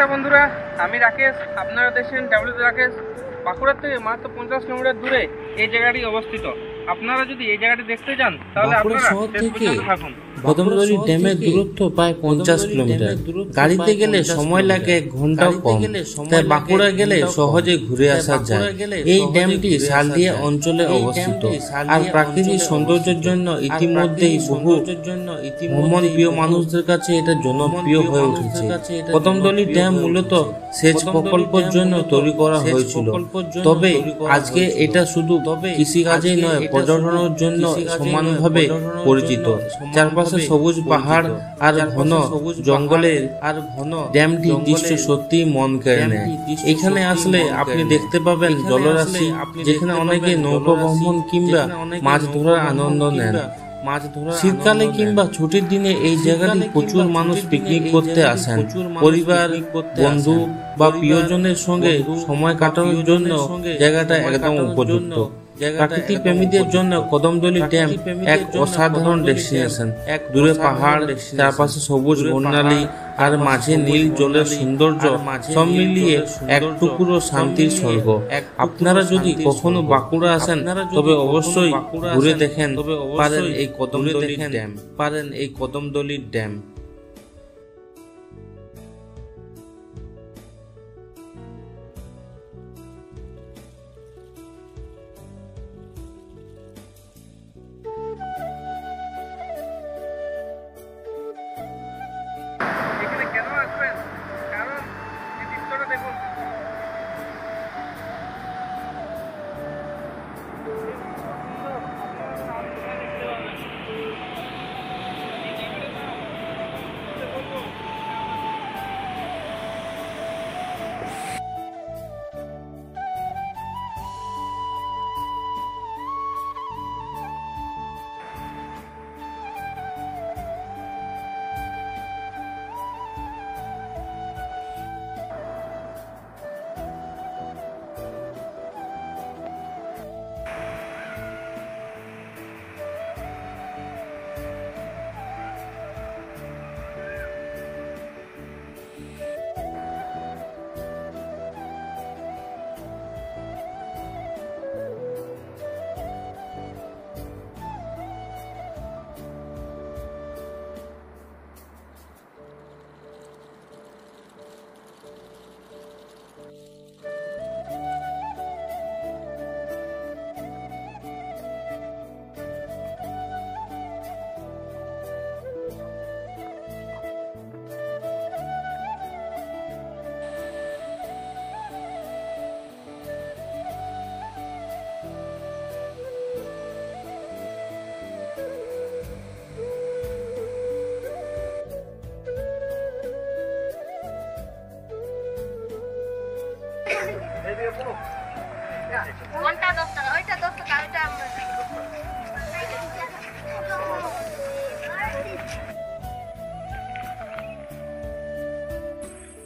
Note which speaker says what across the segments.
Speaker 1: নমস্কার বন্ধুরা, আমি রাকেশ। আপনারা দেখছেন ডাব্লিউ রাকেশ। বাঁকুড়ার থেকে মাত্র 50 কিলোমিটার দূরে এই জায়গাটি অবস্থিত। আপনারা যদি এই জায়গাটি দেখতে চান তাহলে আপনারা শেষ পর্যন্ত থাকুন।
Speaker 2: কদমতলী ড্যামের দূরত্ব প্রায় 50 কিলোমিটার। গাড়িতে গেলে সময় লাগে 1 ঘন্টাও কম, তাই বাঁকুড়া গেলে সহজে ঘুরে আসা যায়। এই ড্যামটি শালদিয়া অঞ্চলে অবস্থিত আর প্রাকৃতিক সৌন্দর্যের জন্য ইতিমধ্যেই বহু ভ্রমণ প্রিয় মানুষদের কাছে এটা জনপ্রিয় হয়ে উঠেছে। কদমতলী ড্যাম মূলত সেচ প্রকল্পের জন্য তৈরি করা হয়েছিল, তবে আজকে এটা শুধু কৃষিকাজেই নয়, পর্যটনের জন্য সমানভাবে পরিচিত। চারপাশে সবুজ পাহাড় আর ঘন জঙ্গলের ড্যামটি দৃশ্য সত্যি মন কেড়ে নেয়। এখানে আসলে আপনি দেখতে পাবেন জলরাশি, যেখানে অনেকে নৌকা ভ্রমণ কিংবা মাছ ধরার আনন্দ নেন। শীতকালে কিংবা ছুটির দিনে এই জায়গাটি প্রচুর মানুষ পিকনিক করতে আসেন। পরিবার, বন্ধু বা প্রিয়জনের সঙ্গে সময় কাটানোর জন্য জায়গাটা একদম উপযুক্ত। প্রাকৃতিক প্রেমীদের জন্য কদমতলী ড্যাম এক অসাধারণ ডেস্টিনেশন। দূরে পাহাড়, চারপাশে সবুজ বন্যালী আর মাঝে নীল জলের সৌন্দর্য, সব মিলিয়ে এক টুকরো শান্তির স্বর্গ। আপনারা যদি কখনো বাঁকুড়া আসেন তবে অবশ্যই ঘুরে দেখেন পারেন এই কদমতলী ড্যাম।
Speaker 1: এখানে কেন আসবেন? কারণ এই দৃশ্যটা দেখুন।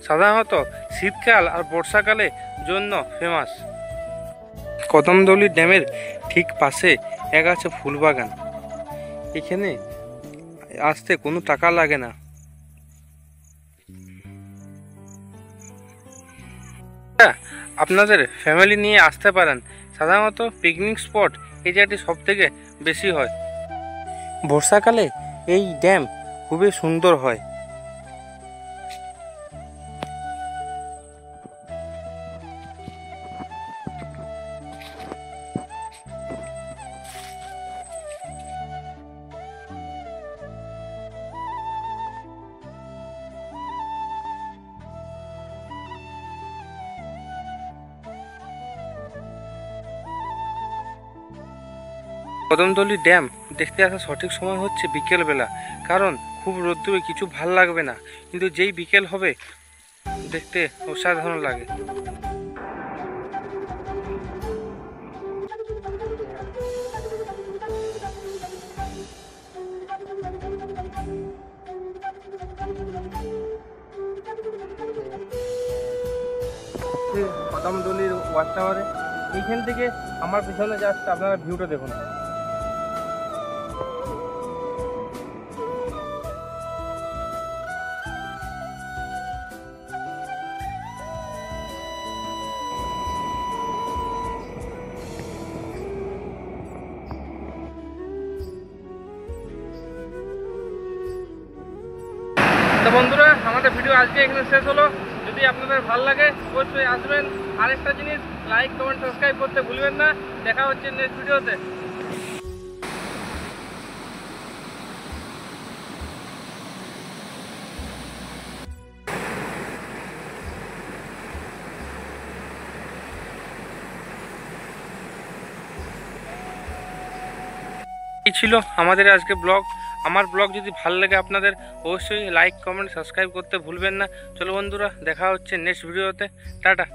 Speaker 1: সাধারণত শীতকাল আর বর্ষাকালে জন্য ফেমাস। কদমতলী ড্যামের ঠিক পাশে এক আছে ফুলবাগান। এখানে আসতে কোনো টাকা লাগে না। আপনাদের ফ্যামিলি নিয়ে আসতে পারেন। সাধারণত পিকনিক স্পট এই জায়গাটি সব থেকে বেশি হয়। বর্ষাকালে এই ড্যাম খুবই সুন্দর হয়। কদমতলী ড্যাম দেখতে আসার সঠিক সময় হচ্ছে বিকেলবেলা, কারণ খুব রোদ্দুরে কিছু ভাল লাগবে না, কিন্তু যেই বিকেল হবে দেখতে অসাধারণ লাগে। কদমতলীর ওয়াচ টাওয়ারে এইখান থেকে আমার পিছনে জাস্ট আপনারা ভিউটা দেখুন। তো বন্ধুরা, আমাদের ভিডিও আজকে এখানে শেষ হলো। যদি আপনাদের ভালো লাগে অবশ্যই আসবেন। আরেকটা জিনিস, লাইক কমেন্ট সাবস্ক্রাইব করতে ভুলবেন না। দেখা হচ্ছে নেক্সট ভিডিওতে। এই ছিল আমাদের আজকে ব্লগ। আমার ব্লগ যদি ভালো লাগে আপনাদের, অবশ্যই লাইক কমেন্ট সাবস্ক্রাইব করতে ভুলবেন না। চলো বন্ধুরা, দেখা হচ্ছে নেক্সট ভিডিওতে। টাটা।